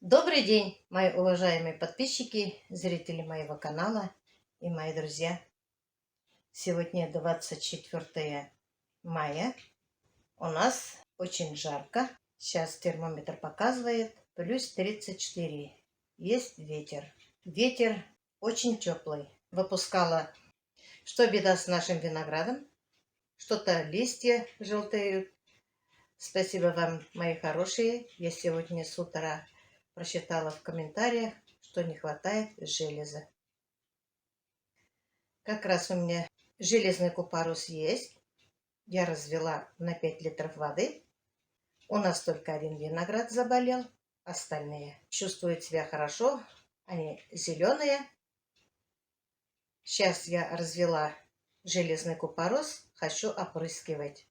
Добрый день, мои уважаемые подписчики, зрители моего канала и мои друзья. Сегодня 24 мая. У нас очень жарко. Сейчас термометр показывает +34. Есть ветер. Ветер очень теплый. Выпускала, что беда с нашим виноградом. Что-то листья желтеют. Спасибо вам, мои хорошие. Я сегодня с утра прочитала в комментариях, что не хватает железа. Как раз у меня железный купорос есть. Я развела на 5 литров воды. У нас только один виноград заболел. Остальные чувствуют себя хорошо. Они зеленые. Сейчас я развела железный купорос. Хочу опрыскивать.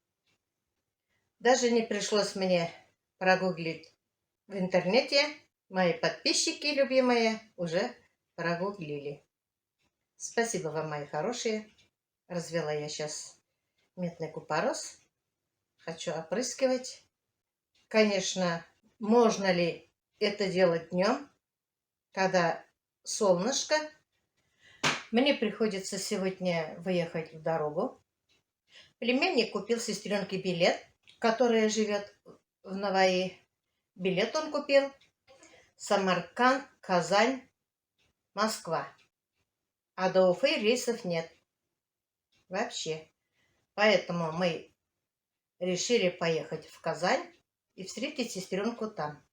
Даже не пришлось мне прогуглить в интернете. Мои подписчики любимые уже прогуглили. Спасибо вам, мои хорошие. Развела я сейчас медный купорос. Хочу опрыскивать. Конечно, можно ли это делать днем, когда солнышко? Мне приходится сегодня выехать в дорогу. Племянник купил сестренке билет, которая живет в Наваи. Билет он купил. Самарканд, Казань, Москва. А до Уфы рейсов нет. Вообще. Поэтому мы решили поехать в Казань и встретить сестренку там.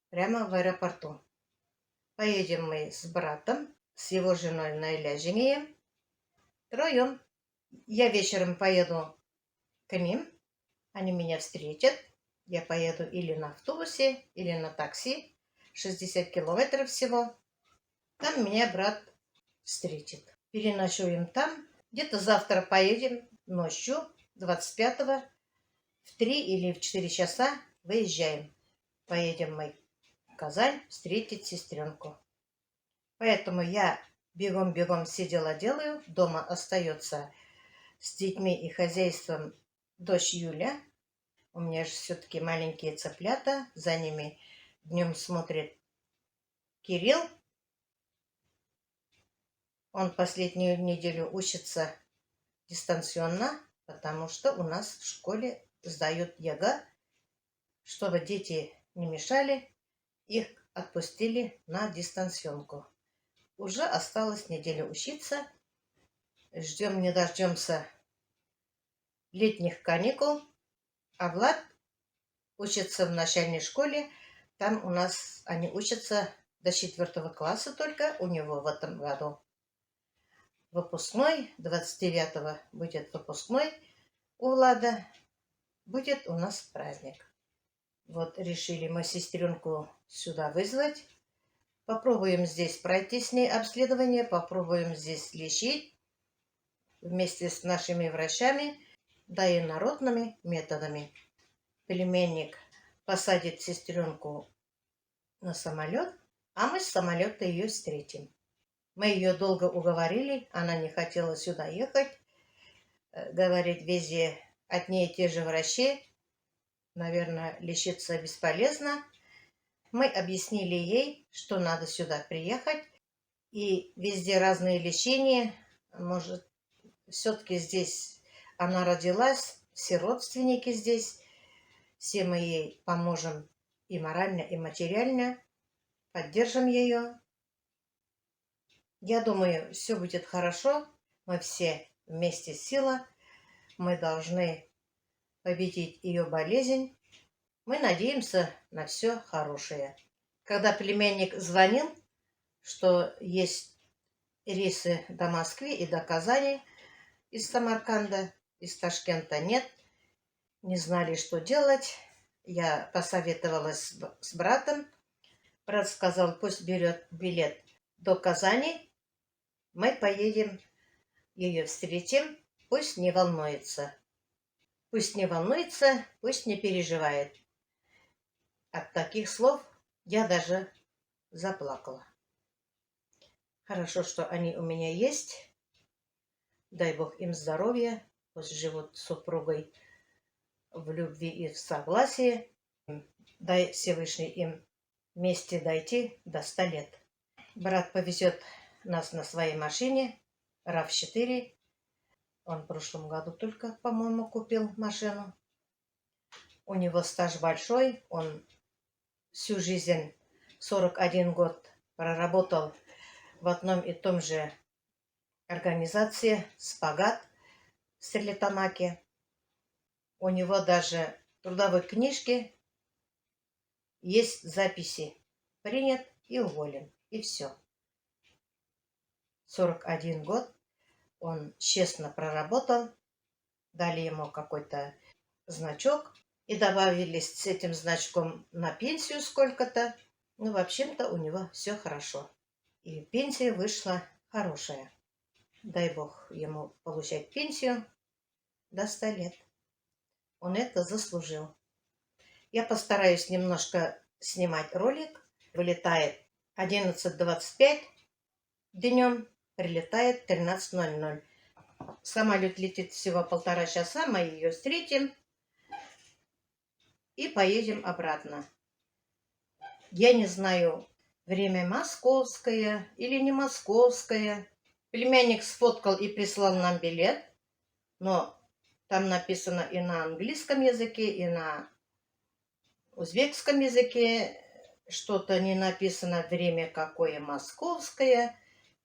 Прямо в аэропорту. Поедем мы с братом, с его женой Найляжинием. Троем. Я вечером поеду к ним. Они меня встретят. Я поеду или на автобусе, или на такси. 60 километров всего. Там меня брат встретит. Переночуем там. Где-то завтра поедем ночью, 25-го, в 3 или в 4 часа выезжаем. Поедем мы в Казань встретить сестренку. Поэтому я бегом-бегом все дела делаю. Дома остается с детьми и хозяйством дочь Юля. У меня же все-таки маленькие цыплята. За ними днем смотрит Кирилл. Он последнюю неделю учится дистанционно, потому что у нас в школе сдают ЕГЭ. Чтобы дети не мешали, их отпустили на дистанционку. Уже осталось неделю учиться. Ждем не дождемся летних каникул. А Влад учится в начальной школе. Там у нас они учатся до 4 класса только. У него в этом году выпускной. 29-го будет выпускной у Влада. Будет у нас праздник. Вот решили мы сестренку сюда вызвать. Попробуем здесь пройти с ней обследование. Попробуем здесь лечить вместе с нашими врачами, да и народными методами. Племянник посадит сестренку на самолет, а мы с самолета ее встретим. Мы ее долго уговорили, она не хотела сюда ехать. Говорит, везде одни и те же врачи, наверное, лечиться бесполезно. Мы объяснили ей, что надо сюда приехать, и везде разные лечения. Может, все-таки здесь она родилась, все родственники здесь, все мы ей поможем и морально, и материально, поддержим ее. Я думаю, все будет хорошо. Мы все вместе сила. Мы должны победить ее болезнь. Мы надеемся на все хорошее. Когда племянник звонил, что есть рейсы до Москвы и до Казани, из Самарканда, из Ташкента нет, не знали, что делать. Я посоветовалась с братом. Брат сказал, пусть берет билет до Казани. Мы поедем, ее встретим. Пусть не волнуется. Пусть не волнуется, пусть не переживает. От таких слов я даже заплакала. Хорошо, что они у меня есть. Дай Бог им здоровья. Пусть живут с супругой в любви и в согласии. Дай Всевышний им вместе дойти до 100 лет. Брат повезет нас на своей машине RAV4. Он в прошлом году только, по-моему, купил машину. У него стаж большой. Он всю жизнь, 41 год, проработал в одном и том же организации «Спагат» в Стерлитамаке. У него даже в трудовой книжке есть записи: принят и уволен. И все. 41 год он честно проработал. Дали ему какой-то значок и добавились с этим значком на пенсию сколько-то. Ну, в общем-то, у него все хорошо. И пенсия вышла хорошая. Дай бог ему получать пенсию до 100 лет. Он это заслужил. Я постараюсь немножко снимать ролик. Вылетает 11:25 днем, прилетает 13:00. Самолет летит всего 1,5 часа, мы ее встретим и поедем обратно. Я не знаю, время московское или не московское. Племянник сфоткал и прислал нам билет, но там написано и на английском языке, и на узбекском языке. Что-то не написано, время какое, московское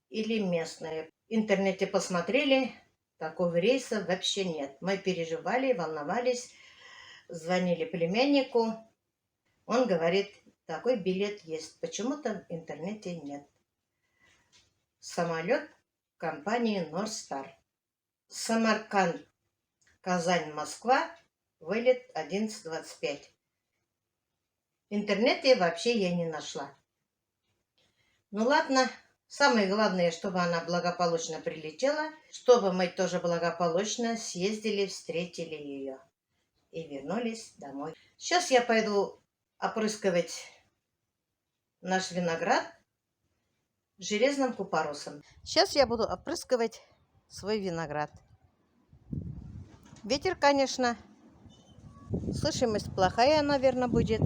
или местное. В интернете посмотрели, такого рейса вообще нет. Мы переживали, волновались, звонили племяннику. Он говорит, такой билет есть. Почему-то в интернете нет. Самолет компании Норстар. Самарканд, Казань, Москва. Вылет 11:25. В интернете вообще я не нашла. Ну ладно. Самое главное, чтобы она благополучно прилетела, чтобы мы тоже благополучно съездили, встретили ее и вернулись домой. Сейчас я пойду опрыскивать наш виноград железным купоросом. Сейчас я буду опрыскивать свой виноград. Ветер, конечно, слышимость плохая, наверное, будет.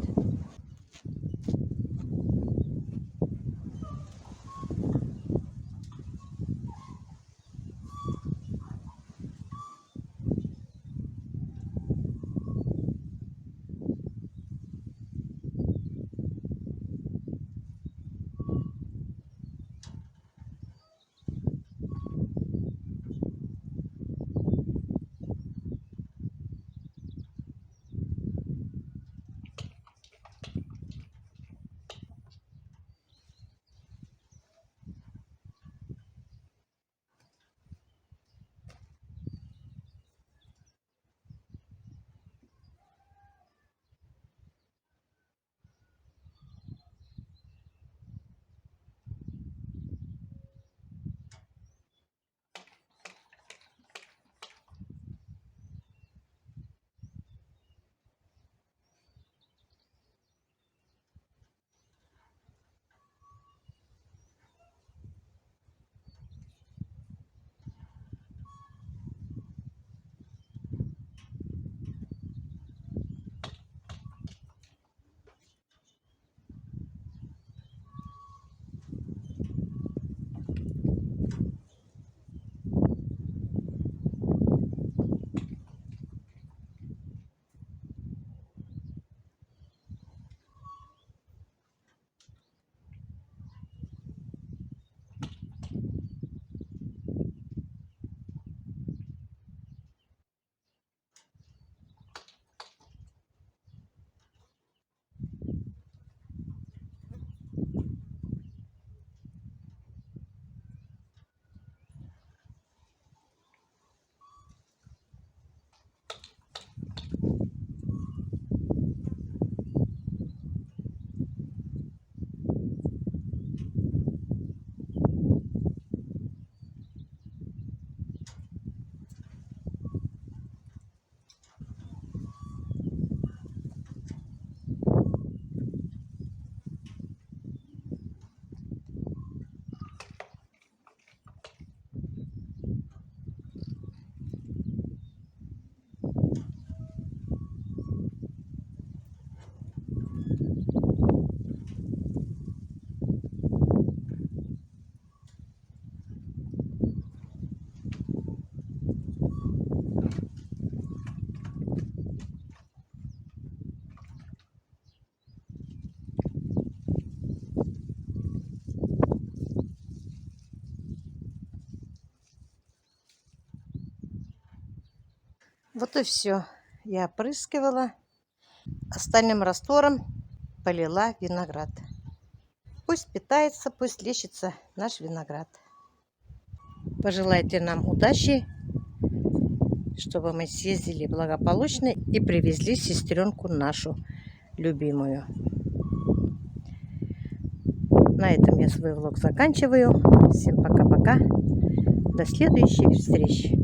Вот и все. Я опрыскивала. Остальным раствором полила виноград. Пусть питается, пусть лечится наш виноград. Пожелайте нам удачи, чтобы мы съездили благополучно и привезли сестренку нашу любимую. На этом я свой влог заканчиваю. Всем пока-пока. До следующих встреч.